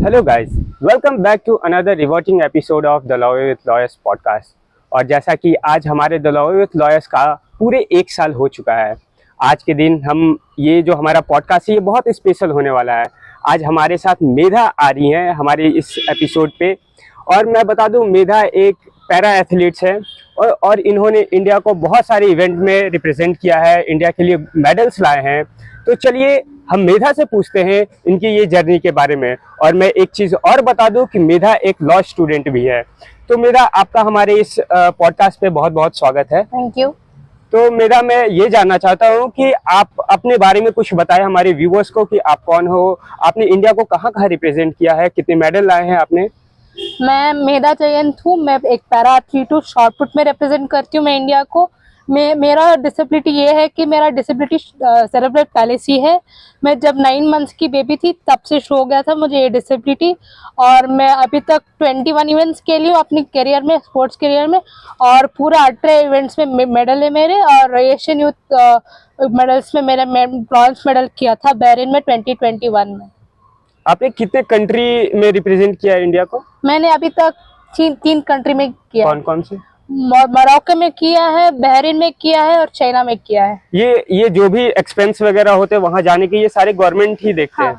Hello guys, welcome back to another rewatching episode of the lawyer with lawyers podcast. और जैसा कि आज हमारे द लॉयर विथ लॉयर्स का पूरे 1 साल हो चुका है। आज के दिन हम ये जो हमारा पॉडकास्ट है ये बहुत स्पेशल होने वाला है। आज हमारे साथ मेधा आ रही हैं हमारे इस एपिसोड पे। और मैं बता दूं, मेधा एक पैरा एथलीट्स है और इन्होंने इंडिया को बहुत सारे इवेंट में रिप्रेजेंट किया है, इंडिया के लिए मेडल्स लाए हैं। तो चलिए हम मेधा से पूछते हैं इनकी ये जर्नी के बारे में। और मैं एक चीज़ और बता दूं कि मेधा एक लॉ स्टूडेंट भी है। तो मेधा, आपका हमारे इस पॉडकास्ट पे बहुत बहुत स्वागत है। Thank you. तो मेधा, मैं ये जानना चाहता हूँ कि आप अपने बारे में कुछ बताएं हमारे व्यूवर्स को कि आप कौन हो, आपने इंडिया को कहाँ कहाँ रिप्रेजेंट किया है, कितने मेडल लाए हैं आपने। मैं मेधा जयंत हूँ। मैं एक पैरा एथलीट हूँ, शॉर्टपुट में रिप्रेजेंट करती हूँ मैं इंडिया को। मेरा डिसेबिलिटी ये है कि मेरा डिसेबिलिटी सेरेब्रल पैलेसी है। मैं जब 9 मंथ्स की बेबी थी तब से शुरू हो गया था मुझे ये डिसेबिलिटी। और मैं अभी तक 21 इवेंट्स के लिए अपनी करियर में, स्पोर्ट्स करियर में, और पूरा 18 इवेंट्स में मेडल है मेरे। और एशियन यूथ मेडल्स में मेरा ब्रॉन्ज मेडल किया था बहरीन में 2021 में। आपने कितने कंट्री में रिप्रेजेंट किया है इंडिया को। मैंने अभी तक तीन कंट्री में किया। कौन कौन से। मोरक्को में किया है, बहरीन में किया है और चाइना में किया है। ये जो भी एक्सपेंस वगैरह होते हैं वहां जाने के, ये सारे गवर्नमेंट ही देखते हैं।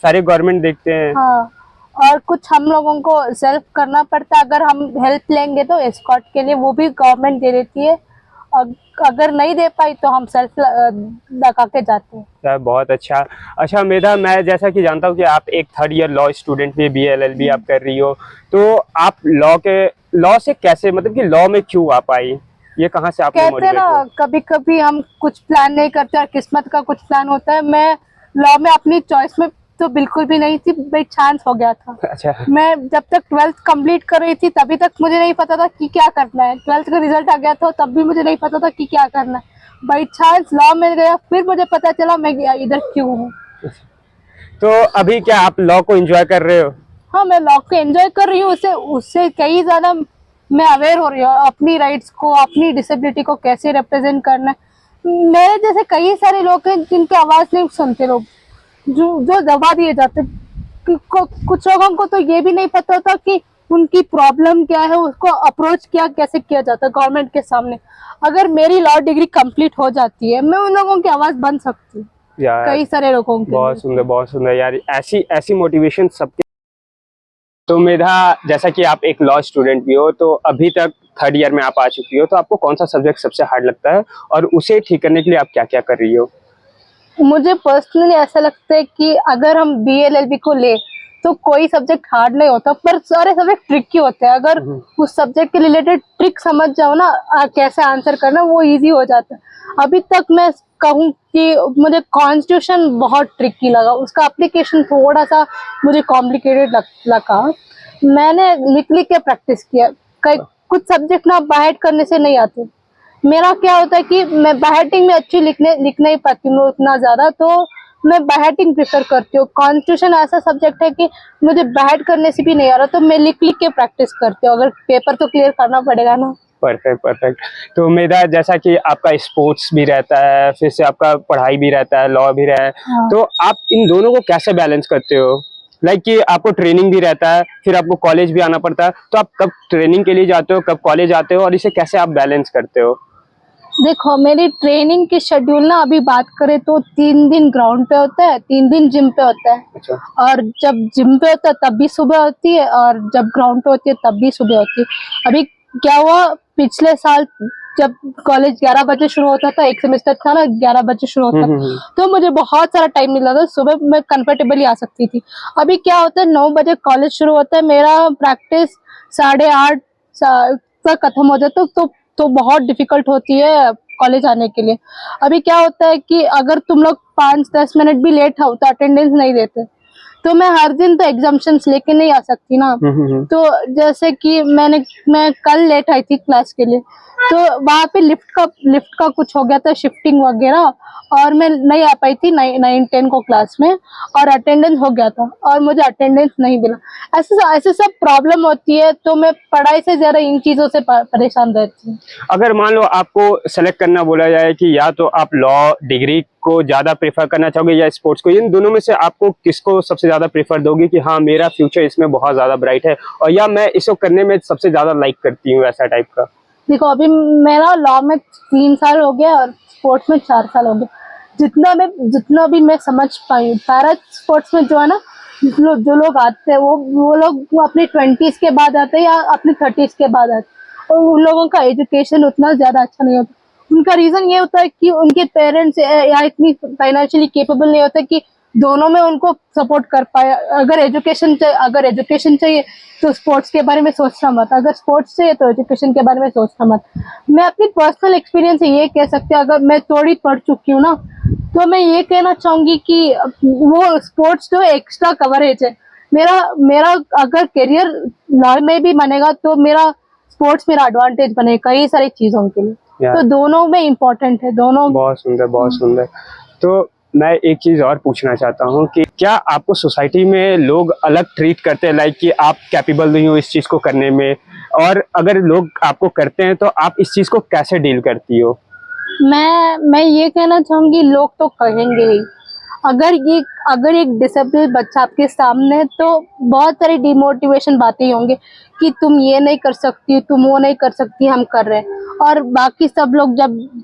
सारे गवर्नमेंट देखते हैं। हाँ, और कुछ हम लोगों को सेल्फ करना पड़ता है। अगर हम हेल्प लेंगे तो एस्कॉर्ट के लिए वो भी गवर्नमेंट दे देती है। अगर नहीं दे पाई तो हम सेल्फ लगा के जाते हैं। बहुत अच्छा मेधा, मैं जैसा कि जानता हूँ कि आप एक 3rd ईयर लॉ स्टूडेंट भी, BLLB आप कर रही हो। तो आप लॉ से कैसे, मतलब कि लॉ में क्यों आ पाई, ये कहाँ से आपने कहते हैं ना, कभी कभी हम कुछ प्लान नहीं करते और किस्मत का कुछ प्लान होता है। मैं लॉ में अपनी चॉइस में तो बिल्कुल भी नहीं थी, बाई चांस हो गया था। अच्छा। मैं जब तक 12th कंप्लीट कर रही थी तभी तक मुझे नहीं पता था कि क्या करना है। 12th का रिजल्ट आ गया था तब भी मुझे नहीं पता था कि क्या करना है। बाई चांस लॉ में गया, फिर मुझे पता चला मैं इधर क्यों हूँ। तो अभी क्या आप लॉ को एंजॉय कर रहे हो। हाँ, मैं लॉ को एंजॉय कर रही हूँ। उससे कई ज्यादा मैं अवेयर हो रही हूँ अपनी राइट्स को, अपनी डिसेबिलिटी को कैसे रिप्रेजेंट करना है। मेरे जैसे कई सारे लोग हैं जिनकी आवाज नहीं सुनते लोग, जो दबा दिए जाते। कुछ लोगों को तो ये भी नहीं पता होता कि उनकी प्रॉब्लम क्या है, उसको अप्रोच कैसे किया जाता है गवर्नमेंट के सामने। अगर मेरी लॉ डिग्री कंप्लीट हो जाती है, मैं उन लोगों की आवाज बन सकती हूँ, कई सारे लोगों की। बहुत सुंदर यार, ऐसी मोटिवेशन सबके। तो मेधा, जैसा कि आप एक लॉ स्टूडेंट भी हो, तो अभी तक 3rd ईयर में आप आ चुकी हो, तो आपको कौन सा सब्जेक्ट सबसे हार्ड लगता है और उसे ठीक करने के लिए आप क्या क्या कर रही हो। मुझे पर्सनली ऐसा लगता है कि अगर हम BLLB को ले तो कोई सब्जेक्ट हार्ड नहीं होता, पर सारे सब्जेक्ट ट्रिकी होते हैं। अगर उस सब्जेक्ट के रिलेटेड ट्रिक समझ जाओ ना, कैसे आंसर करना, वो इजी हो जाता है। अभी तक मैं कहूँ कि मुझे कॉन्स्टिट्यूशन बहुत ट्रिकी लगा, उसका एप्लीकेशन थोड़ा सा मुझे कॉम्प्लिकेटेड लगा। मैंने लिख के प्रैक्टिस किया। कुछ सब्जेक्ट ना बाहर करने से नहीं आते। मेरा क्या होता है कि मैं बाइटिंग में अच्छी लिख नहीं पाती हूँ उतना ज्यादा, तो मैं बाइटिंग प्रेफर करती हूँ। कॉन्स्टिट्यूशन ऐसा सब्जेक्ट है कि मुझे बाइट करने से भी नहीं आ रहा, तो मैं लिख के प्रैक्टिस करती हूँ। अगर पेपर तो क्लियर करना पड़ेगा ना। परफेक्ट। तो मेरा, जैसा कि आपका स्पोर्ट्स भी रहता है, फिर से आपका पढ़ाई भी रहता है, लॉ भी रहता है। हाँ। तो आप इन दोनों को कैसे बैलेंस करते हो। लाइक कि आपको ट्रेनिंग भी रहता है, फिर आपको कॉलेज भी आना पड़ता है, तो आप कब ट्रेनिंग के लिए जाते हो, कब कॉलेज आते हो, और इसे कैसे आप बैलेंस करते हो। देखो, मेरी ट्रेनिंग की शेड्यूल ना, अभी बात करें तो 3 दिन ग्राउंड पे होता है, 3 दिन जिम पे होता है। अच्छा। और जब जिम पे होता है तब भी सुबह होती है, और जब ग्राउंड पे होती है तब भी सुबह होती है। अभी क्या हुआ, पिछले साल जब कॉलेज 11 बजे शुरू होता था, एक सेमेस्टर था ना, 11 बजे शुरू होता, तो मुझे बहुत सारा टाइम मिला था, सुबह मैं कंफर्टेबली आ सकती थी। अभी क्या होता है, 9 बजे कॉलेज शुरू होता है, मेरा प्रैक्टिस 8:30 तक खत्म हो जाता है, तो बहुत डिफिकल्ट होती है कॉलेज आने के लिए। अभी क्या होता है कि अगर तुम लोग 5-10 मिनट भी लेट हो तो अटेंडेंस नहीं देते, तो मैं हर दिन तो एग्जाम्शंस लेके नहीं आ सकती ना। तो जैसे कि मैं कल लेट आई थी क्लास के लिए, तो वहाँ पे लिफ्ट का कुछ हो गया था, शिफ्टिंग वगैरह, और मैं नहीं आ पाई थी 9-10 को क्लास में, और अटेंडेंस हो गया था और मुझे अटेंडेंस नहीं मिला। ऐसे सब प्रॉब्लम होती है, तो मैं पढ़ाई से ज्यादा इन चीजों से परेशान रहती हूँ। अगर मान लो आपको सेलेक्ट करना बोला जाए कि या तो आप लॉ डिग्री को ज्यादा प्रेफर करना चाहोगे या स्पोर्ट्स को, इन दोनों में से आपको किसको सबसे ज्यादा प्रेफर दोगे कि हाँ मेरा फ्यूचर इसमें बहुत ज्यादा ब्राइट है और या मैं इसको करने में सबसे ज्यादा लाइक करती हूँ, ऐसा टाइप का? देखो, अभी मेरा लॉ में 3 साल हो गया और स्पोर्ट्स में 4 साल हो गया। जितना भी मैं समझ पाई, पैरा स्पोर्ट्स में जो है ना, जो लोग आते हैं वो लोग अपने 20s के बाद आते हैं या अपने 30s के बाद आते हैं, और उन लोगों का एजुकेशन उतना ज्यादा अच्छा नहीं होता। उनका रीजन ये होता है कि उनके पेरेंट्स या इतनी फाइनेंशियली केपेबल नहीं होते कि दोनों में उनको सपोर्ट कर पाए। अगर एजुकेशन चाहिए तो स्पोर्ट्स के बारे में सोचना मत, अगर स्पोर्ट्स चाहिए तो एजुकेशन के बारे में सोचना मत। मैं अपनी पर्सनल एक्सपीरियंस से ये कह सकती हूँ, अगर मैं थोड़ी पढ़ चुकी हूँ ना, तो मैं ये कहना चाहूंगी कि वो स्पोर्ट्स जो एक्स्ट्रा कवरेज है, मेरा अगर करियर लॉ में भी बनेगा तो मेरा स्पोर्ट्स मेरा एडवांटेज बनेगा कई सारी चीजों के लिए। तो दोनों में इम्पोर्टेंट है, दोनों। बहुत सुंदर, बहुत सुंदर। तो मैं एक चीज और पूछना चाहता हूँ कि क्या आपको सोसाइटी में लोग अलग ट्रीट करते हैं, लाइक कि आप कैपेबल नहीं हो इस चीज को करने में, और अगर लोग आपको करते हैं तो आप इस चीज को कैसे डील करती हो? मैं ये कहना चाहूंगी, लोग तो कहेंगे ही। अगर एक डिसेबल्ड बच्चा आपके सामने है तो बहुत सारी डिमोटिवेशन बातें होंगे कि तुम ये नहीं कर सकती, तुम वो नहीं कर सकती, हम कर रहे हैं। और बाकी सब लोग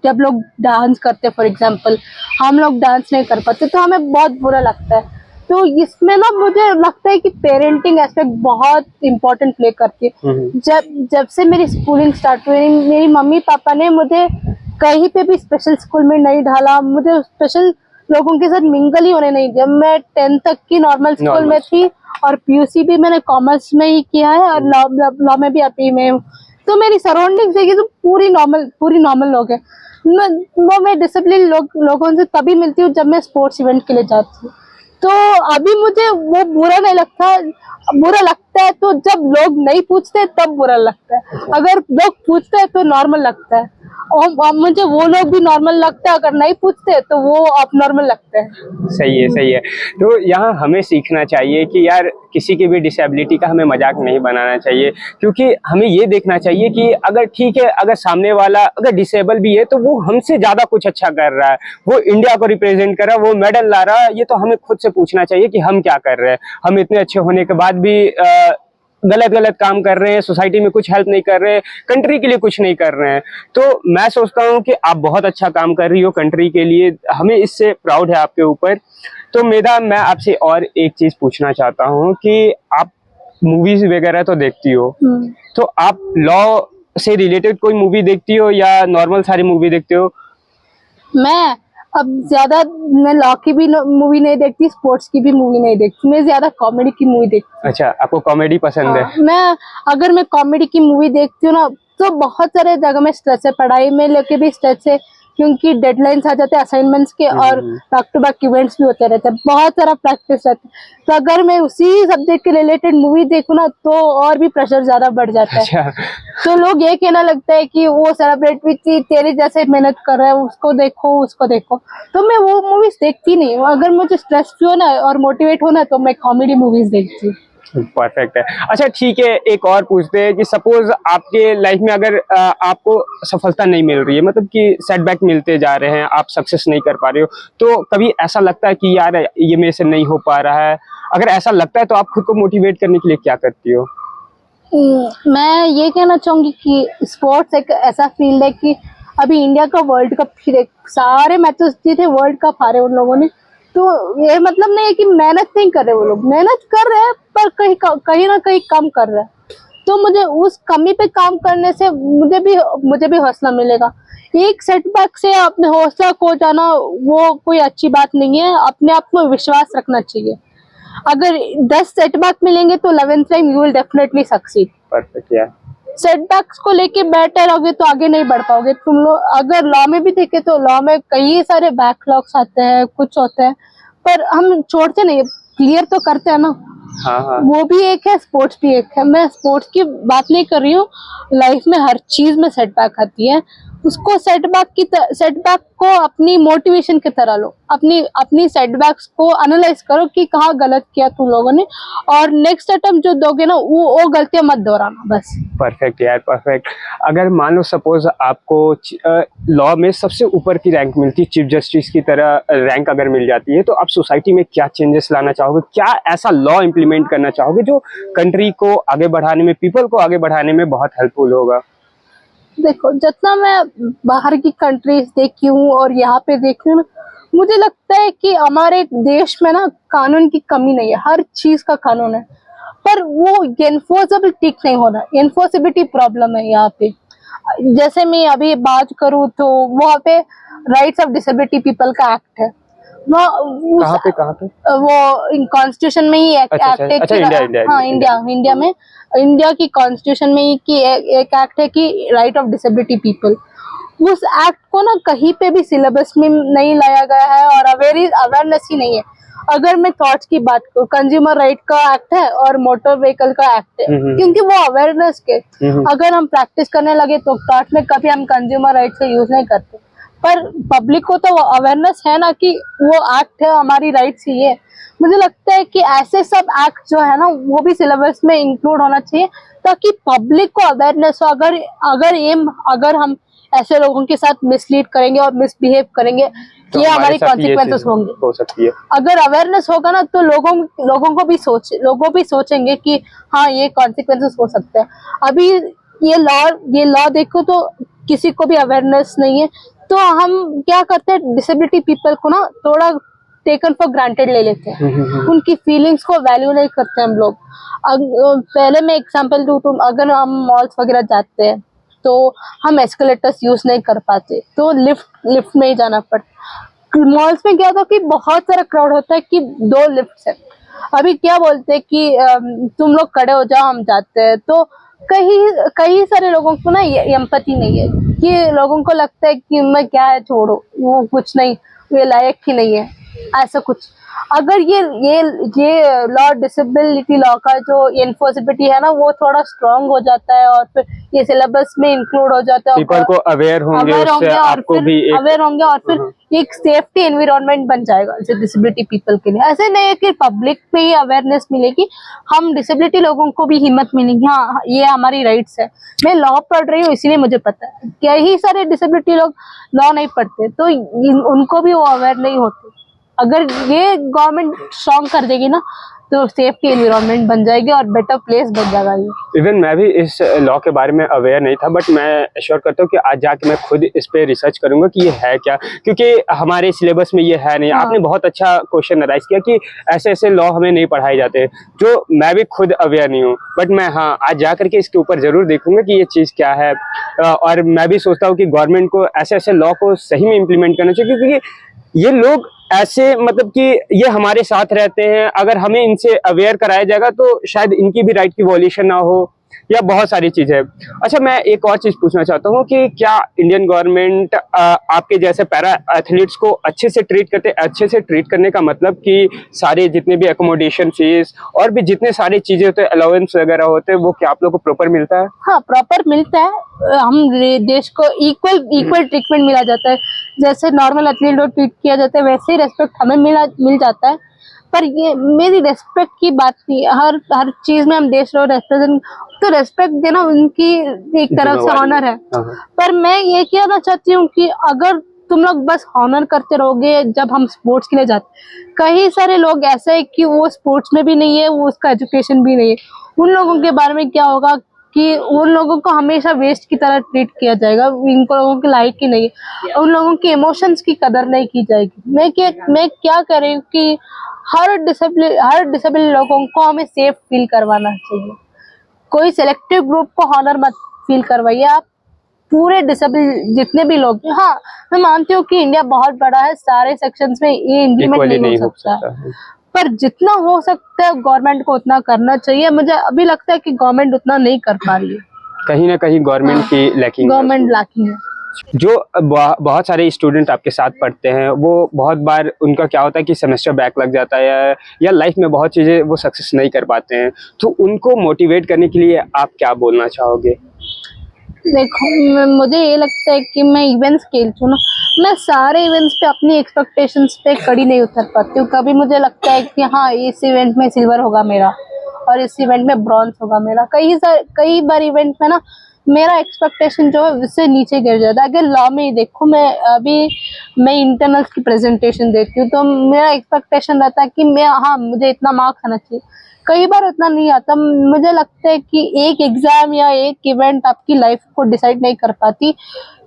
जब लोग डांस करते, फॉर एग्जांपल हम लोग डांस नहीं कर पाते तो हमें बहुत बुरा लगता है। तो इसमें ना मुझे लगता है कि पेरेंटिंग एस्पेक्ट बहुत इम्पोर्टेंट प्ले करती है। जब से मेरी स्कूलिंग स्टार्ट हुई, मेरी मम्मी पापा ने मुझे कहीं पे भी स्पेशल स्कूल में नहीं डाला, मुझे स्पेशल लोगों के साथ मिंगल ही होने नहीं दिया। मैं 10th तक की नॉर्मल स्कूल में थी और पीयूसी भी मैंने कॉमर्स में ही किया है और लॉ में भी अभी में हूँ। तो मेरी सराउंडिंग देखिए तो पूरी नॉर्मल लोग हैं। मैं डिसिप्लिन लोगों से तभी मिलती हूँ जब मैं स्पोर्ट्स इवेंट के लिए जाती हूँ। तो अभी मुझे वो बुरा नहीं लगता। बुरा लगता है तो जब लोग नहीं पूछते तब बुरा लगता है, अगर लोग पूछते हैं तो नॉर्मल लगता है। और मुझे वो लोग भी नॉर्मल लगता है, अगर नहीं पूछते तो वो अब नॉर्मल लगता है। सही है, सही है। तो यहाँ हमें सीखना चाहिए कि यार किसी की भी डिसेबिलिटी का हमें मजाक नहीं बनाना चाहिए, क्योंकि हमें ये देखना चाहिए कि अगर ठीक है, अगर सामने वाला अगर डिसेबल भी है तो वो हमसे ज्यादा कुछ अच्छा कर रहा है, वो इंडिया को रिप्रेजेंट कर रहा है, वो मेडल ला रहा है, ये तो हमें खुद से पूछना चाहिए कि हम क्या कर रहे हैं। हम इतने अच्छे होने के बाद भी गलत काम कर रहे हैं, सोसाइटी में कुछ हेल्प नहीं कर रहे हैं, कंट्री के लिए कुछ नहीं कर रहे हैं। तो मैं सोचता हूँ कि आप बहुत अच्छा काम कर रही हो कंट्री के लिए, हमें इससे प्राउड है आपके ऊपर। तो मेरा मैं आपसे और एक चीज पूछना चाहता हूँ कि आप मूवीज वगैरह तो देखती हो, तो आप लॉ से रिलेटेड कोई मूवी देखती हो या नॉर्मल सारी मूवी देखते हो? मैं अब ज्यादा मैं लॉ की भी मूवी नहीं देखती, स्पोर्ट्स की भी मूवी नहीं देखती, मैं ज्यादा कॉमेडी की मूवी देखती हूँ। अच्छा, आपको कॉमेडी पसंद है? अगर मैं कॉमेडी की मूवी देखती हूँ ना, तो बहुत सारे जगह में स्ट्रेस है, पढ़ाई में लेके भी स्ट्रेस है, क्योंकि डेडलाइंस आ जाते हैं असाइनमेंट्स के और बैक टू बैक इवेंट्स भी होते रहते हैं, बहुत सारा प्रैक्टिस रहता है। तो अगर मैं उसी सब्जेक्ट के रिलेटेड मूवी देखूँ ना तो और भी प्रेशर ज्यादा बढ़ जाता है। अच्छा। तो लोग ये कहना लगता है कि वो सेलिब्रिटी भी तेरे जैसे मेहनत कर रहा है, उसको देखो। तो मैं वो मूवीज देखती नहीं हूँ। अगर मुझे स्ट्रेस भी हो ना और मोटिवेट होना तो मैं कॉमेडी मूवीज देखती हूँ। परफेक्ट है। अच्छा ठीक है, एक और पूछते हैं कि सपोज आपके लाइफ में अगर आपको सफलता नहीं मिल रही है, मतलब कि सेटबैक मिलते जा रहे हैं, आप सक्सेस नहीं कर पा रहे हो, तो कभी ऐसा लगता है कि यार ये मेरे से नहीं हो पा रहा है? अगर ऐसा लगता है तो आप खुद को मोटिवेट करने के लिए क्या करती हो? मैं ये कहना चाहूंगी कि स्पोर्ट्स एक ऐसा फील्ड है कि अभी इंडिया का वर्ल्ड कप, सारे मैचेस जीते, वर्ल्ड कप हारे उन लोगों ने। तो ये मतलब नहीं है कि मेहनत नहीं कर रहे, वो लोग मेहनत कर रहे हैं पर कहीं ना कहीं कम कर रहे हैं। तो मुझे उस कमी पे काम करने से मुझे भी हौसला मिलेगा। एक सेटबैक से अपने हौसला खो जाना वो कोई अच्छी बात नहीं है। अपने आप में विश्वास रखना चाहिए। अगर 10 सेटबैक मिलेंगे तो 11th time you will definitely succeed. Perfect यार। सेटबैक्स को लेके बैठे रहोगे तो आगे नहीं बढ़ पाओगे तुम लोग। अगर लॉ में भी देखे तो लॉ में कई सारे बैकलॉग्स आते हैं, कुछ होते हैं, पर हम छोड़ते नहीं, क्लियर तो करते हैं ना। हाँ हाँ वो भी एक है, स्पोर्ट्स भी एक है। मैं स्पोर्ट्स की बात नहीं कर रही हूँ, लाइफ में हर चीज में सेटबैक आती है, उसको सेटबैक को अपनी मोटिवेशन की तरह लो, अपनी सेटबैक्स को एनालाइज करो कि कहाँ गलत किया तुम लोगों ने, और नेक्स्ट अटेम्प्ट जो दोगे ना वो गलतियां मत दोहराना बस। परफेक्ट यार, परफेक्ट। अगर मान लो सपोज आपको लॉ में सबसे ऊपर की रैंक मिलती है, चीफ जस्टिस की तरह रैंक अगर मिल जाती है, तो आप सोसाइटी में क्या चेंजेस लाना चाहोगे, क्या ऐसा लॉ इम्प्लीमेंट करना चाहोगे जो कंट्री को आगे बढ़ाने में, पीपल को आगे बढ़ाने में बहुत हेल्पफुल होगा? देखो, जितना मैं बाहर की कंट्रीज देखी हूँ और यहाँ पे देखी हूँ ना, मुझे लगता है कि हमारे देश में ना कानून की कमी नहीं है, हर चीज का कानून है, पर वो एनफोर्सेबल ठीक नहीं होना, एनफोर्सेबिलिटी प्रॉब्लम है यहाँ पे। जैसे मैं अभी बात करूँ तो वहाँ पे राइट्स ऑफ डिसेबिलिटी पीपल का एक्ट है, कहाँ पे? वो कॉन्स्टिट्यूशन में ही अच्छा एक्ट है अच्छा, कि हाँ इंडिया में, इंडिया की कॉन्स्टिट्यूशन में ही कि एक एक्ट है कि राइट ऑफ डिसेबिलिटी पीपल। उस एक्ट को ना कहीं पे भी सिलेबस में नहीं लाया गया है और अवेयरनेस ही नहीं है। अगर मैं थॉट्स की बात करूँ, कंज्यूमर राइट का एक्ट है और मोटर व्हीकल का एक्ट है, क्योंकि वो अवेयरनेस के, अगर हम प्रैक्टिस करने लगे तो थॉट में कभी हम कंज्यूमर राइट से यूज नहीं करते, पर पब्लिक को तो अवेयरनेस है ना कि वो एक्ट है, हमारी राइट्स ही है। मुझे लगता है कि ऐसे सब एक्ट जो है ना वो भी सिलेबस में इंक्लूड होना चाहिए, ताकि पब्लिक को अवेयरनेस हो। अगर हम ऐसे लोगों के साथ मिसलीड करेंगे और मिसबिहेव करेंगे, तो ये हमारी कॉन्सिक्वेंसेस होंगे, हो सकती है। अगर अवेयरनेस होगा ना तो लोगों को भी सोचेंगे कि हाँ ये कॉन्सिक्वेंसेस हो सकते हैं। अभी ये लॉ देखो तो किसी को भी अवेयरनेस नहीं है, तो हम क्या करते हैं, डिसेबिलिटी पीपल को ना थोड़ा टेकन फॉर ग्रांटेड ले लेते हैं, उनकी फीलिंग्स को वैल्यू नहीं करते हम लोग। पहले मैं एग्जांपल दूं तो अगर हम मॉल्स वगैरह जाते हैं तो हम एस्केलेटर्स यूज नहीं कर पाते, तो लिफ्ट में ही जाना पड़ता। मॉल्स में क्या होता है कि बहुत सारा क्राउड होता है कि 2 लिफ्ट है, अभी क्या बोलते हैं कि तुम लोग खड़े हो जाओ हम जाते हैं, तो कई सारे लोगों को ना ये एम्पैथी नहीं है, कि लोगों को लगता है कि मैं क्या है, छोड़ो वो कुछ नहीं, ये लायक ही नहीं है, ऐसा कुछ। अगर ये लॉ, डिसेबिलिटी लॉ का जो एनफोर्सेबिलिटी है ना वो थोड़ा स्ट्रांग हो जाता है और फिर ये सिलेबस में इंक्लूड हो जाता है, पीपल को अवेयर होंगे उससे, आपको भी अवेयर होंगे और फिर एक सेफ्टी एनवायरनमेंट बन जाएगा डिसेबिलिटी पीपल के लिए। ऐसे नहीं है कि पब्लिक में ही अवेयरनेस मिलेगी, हम डिसेबिलिटी लोगों को भी हिम्मत मिलेगी, हाँ ये हमारी राइट्स है। मैं लॉ पढ़ रही हूँ इसीलिए मुझे पता है, कई सारे डिसेबिलिटी लोग लॉ नहीं पढ़ते तो उनको भी वो अवेयर नहीं होते। अगर ये गवर्नमेंट स्ट्रॉन्ग कर देगी ना तो सेफ्टी एनवायरनमेंट बन जाएगी और बेटर प्लेस बन जाएगा ये। इवन मैं भी इस लॉ के बारे में अवेयर नहीं था, बट मैं एश्योर करता हूँ कि आज जाके मैं खुद इस पे रिसर्च करूंगा कि ये है क्या, क्योंकि हमारे सिलेबस में ये है नहीं। हाँ। आपने बहुत अच्छा क्वेश्चन राइज किया कि ऐसे ऐसे लॉ हमें नहीं पढ़ाए जाते, जो मैं भी खुद अवेयर नहीं हूँ, बट मैं हाँ आज जा करके इसके ऊपर जरूर देखूंगा कि ये चीज़ क्या है। और मैं भी सोचता हूँ कि गवर्नमेंट को ऐसे ऐसे लॉ को सही में इम्प्लीमेंट करना चाहिए, क्योंकि ये लोग ऐसे मतलब कि ये हमारे साथ रहते हैं, अगर हमें इनसे अवेयर कराया जाएगा तो शायद इनकी भी राइट की वॉल्यूशन ना हो, या बहुत सारी चीज़ें। अच्छा, मैं एक और चीज़ पूछना चाहता हूँ कि क्या इंडियन गवर्नमेंट आपके जैसे पैरा एथलीट्स को अच्छे से ट्रीट करते हैं? अच्छे से ट्रीट करने का मतलब कि सारे जितने भी एकोमोडेशन फीस और भी जितने सारी चीज़ें होते हैं, अलाउंस वगैरह होते हैं, वो क्या आप लोग को प्रॉपर मिलता है? हाँ प्रॉपर मिलता है, हम देश को इक्वल ट्रीटमेंट मिला जाता है, जैसे नॉर्मल एथलीट को ट्रीट किया जाता है वैसे ही रेस्पेक्ट हमें मिल जाता है। पर ये मेरी रेस्पेक्ट की बात नहीं, हर चीज में हम देश को रेस्पेक्ट, तो रेस्पेक्ट देना उनकी एक तरफ से ऑनर है। पर मैं ये कहना चाहती हूँ कि अगर तुम लोग बस ऑनर करते रहोगे जब हम स्पोर्ट्स के लिए जाते, कई सारे लोग ऐसे है कि वो स्पोर्ट्स में भी नहीं है, वो उसका एजुकेशन भी नहीं है, उन लोगों के बारे में क्या होगा कि उन लोगों को हमेशा वेस्ट की तरह ट्रीट किया जाएगा, इन लोगों के लायक ही नहीं है, उन लोगों के इमोशंस की कदर नहीं की जाएगी। मैं क्या कर रही हूँ कि हर डिसेबल लोगों को हमें सेफ फील करवाना चाहिए, कोई सेलेक्टिव ग्रुप को ऑनर मत फील करवाइए, आप पूरे डिसेबल जितने भी लोग हैं। हाँ मैं मानती हूँ कि इंडिया बहुत बड़ा है, सारे सेक्शंस में ये इम्प्लीमेंट नहीं हो सकता है, पर जितना हो सकता है गवर्नमेंट को उतना करना चाहिए। मुझे अभी लगता है कि गवर्नमेंट उतना नहीं कर पा रही है, कहीं ना कहीं गवर्नमेंट की लैकिंग गवर्नमेंट लैकिंग है। जो बहुत सारे स्टूडेंट आपके साथ पढ़ते हैं, वो बहुत बार उनका क्या होता है कि सेमेस्टर बैक लग जाता है या लाइफ में बहुत चीज़ें वो सक्सेस नहीं कर पाते हैं, तो उनको मोटिवेट करने के लिए आप क्या बोलना चाहोगे? देखो, मुझे ये लगता है कि मैं इवेंट्स खेलती हूँ ना, मैं सारे इवेंट्स पे अपनी एक्सपेक्टेशंस पे कड़ी नहीं उतर पाती हूँ। कभी मुझे लगता है कि हाँ, इस इवेंट में सिल्वर होगा मेरा और इस इवेंट में ब्रॉन्ज होगा मेरा। कई बार इवेंट में ना मेरा एक्सपेक्टेशन जो है उससे नीचे गिर जाता है। अगर लॉ में ही देखो, मैं इंटरनल्स की प्रेजेंटेशन देती हूँ, तो मेरा एक्सपेक्टेशन रहता है कि मुझे इतना मार्क्स आना चाहिए। कई बार उतना नहीं आता। मुझे लगता है कि एक एग्जाम या एक इवेंट आपकी लाइफ को डिसाइड नहीं कर पाती।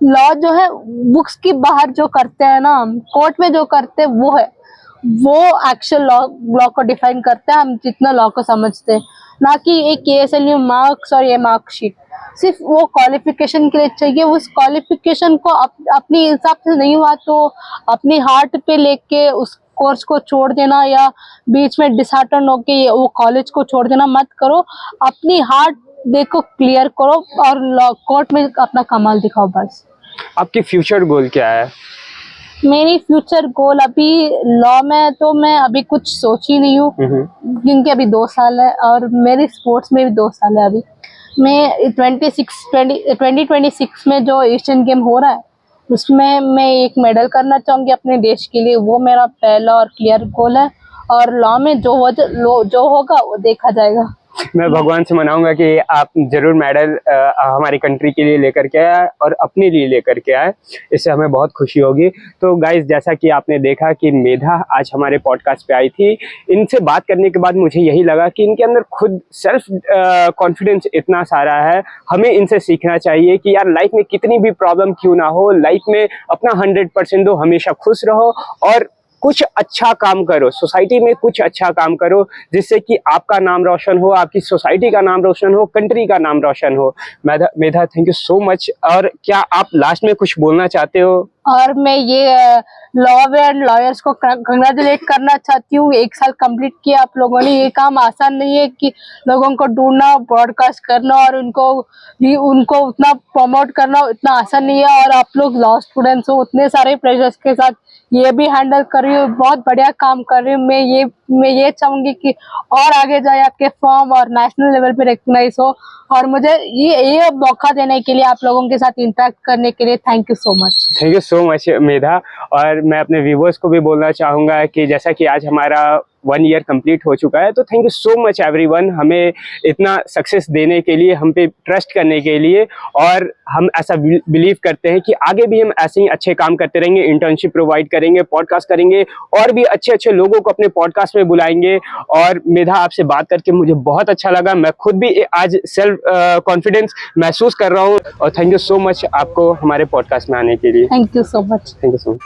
लॉ जो है, बुक्स की बाहर जो करते हैं ना, कोर्ट में जो करते हैं वो एक्चुअल लॉ को डिफाइन करता है, हम जितना लॉ को समझते हैं, ना कि एक ASLU मार्क्स और ये मार्कशीट। सिर्फ वो क्वालिफिकेशन के लिए चाहिए। उस क्वालिफिकेशन को अपनी हिसाब से नहीं हुआ तो अपनी हार्ट पे लेके उस कोर्स को छोड़ देना या बीच में डिसहार्टन होके वो कॉलेज को छोड़ देना मत करो। अपनी हार्ट देखो, क्लियर करो और कोर्ट में अपना कमाल दिखाओ बस। आपकी फ्यूचर गोल क्या है? मेरी फ्यूचर गोल अभी लॉ में तो मैं अभी कुछ सोची नहीं हूँ, क्योंकि अभी 2 साल है और मेरी स्पोर्ट्स में भी 2 साल है। अभी मैं 2026 में जो एशियन गेम हो रहा है उसमें मैं एक मेडल करना चाहूँगी अपने देश के लिए। वो मेरा पहला और क्लियर गोल है, और लॉ में जो होगा वो देखा जाएगा। मैं भगवान से मनाऊंगा कि आप जरूर मेडल हमारी कंट्री के लिए लेकर के आए और अपने लिए लेकर के आए, इससे हमें बहुत खुशी होगी। तो गाइस, जैसा कि आपने देखा कि मेधा आज हमारे पॉडकास्ट पे आई थी, इनसे बात करने के बाद मुझे यही लगा कि इनके अंदर खुद सेल्फ कॉन्फिडेंस इतना सारा है। हमें इनसे सीखना चाहिए कि यार, लाइफ में कितनी भी प्रॉब्लम क्यों ना हो, लाइफ में अपना 100% दो, हमेशा खुश रहो और कुछ अच्छा काम करो, सोसाइटी में कुछ अच्छा काम करो, जिससे कि आपका नाम रोशन हो, आपकी सोसाइटी का नाम रोशन हो, कंट्री का नाम रोशन हो। मेधा, थैंक यू सो मच। और क्या आप लास्ट में कुछ बोलना चाहते हो? और मैं ये लॉ एंड लॉयर्स को कंग्रेचुलेट करना चाहती हूँ। 1 साल कंप्लीट किया आप लोगों ने। ये काम आसान नहीं है कि लोगों को ढूंढना, ब्रॉडकास्ट करना और उनको उतना प्रमोट करना इतना आसान नहीं है। और आप लोग लॉ स्टूडेंट्स हो, उतने सारे प्रेशर्स के साथ ये भी हैंडल कर रही हूँ, बहुत बढ़िया काम कर रही हूँ। मैं ये चाहूंगी कि और आगे जाए आपके फॉर्म और नेशनल लेवल पे रिकॉग्नाइज हो। और मुझे ये मौका देने के लिए, आप लोगों के साथ इंटरेक्ट करने के लिए thank you so much. Thank you so much Medha. और मैं अपने व्यूवर्स को भी बोलना चाहूँगा कि जैसा कि आज हमारा 1 ईयर कंप्लीट हो चुका है, तो thank you so much everyone, हमें इतना सक्सेस देने के लिए, हम पे ट्रस्ट करने के लिए। और हम ऐसा बिलीव करते हैं कि आगे भी हम ऐसे ही अच्छे काम करते रहेंगे, इंटर्नशिप प्रोवाइड करेंगे, पॉडकास्ट करेंगे और भी अच्छे अच्छे लोगों को अपने पॉडकास्ट में बुलाएंगे। और मेधा, आपसे बात करके मुझे बहुत अच्छा लगा। मैं खुद भी आज सेल्फ कॉन्फिडेंस महसूस कर रहा हूँ। और थैंक यू सो मच आपको हमारे पॉडकास्ट में आने के लिए। Thank you so much. Thank you so much.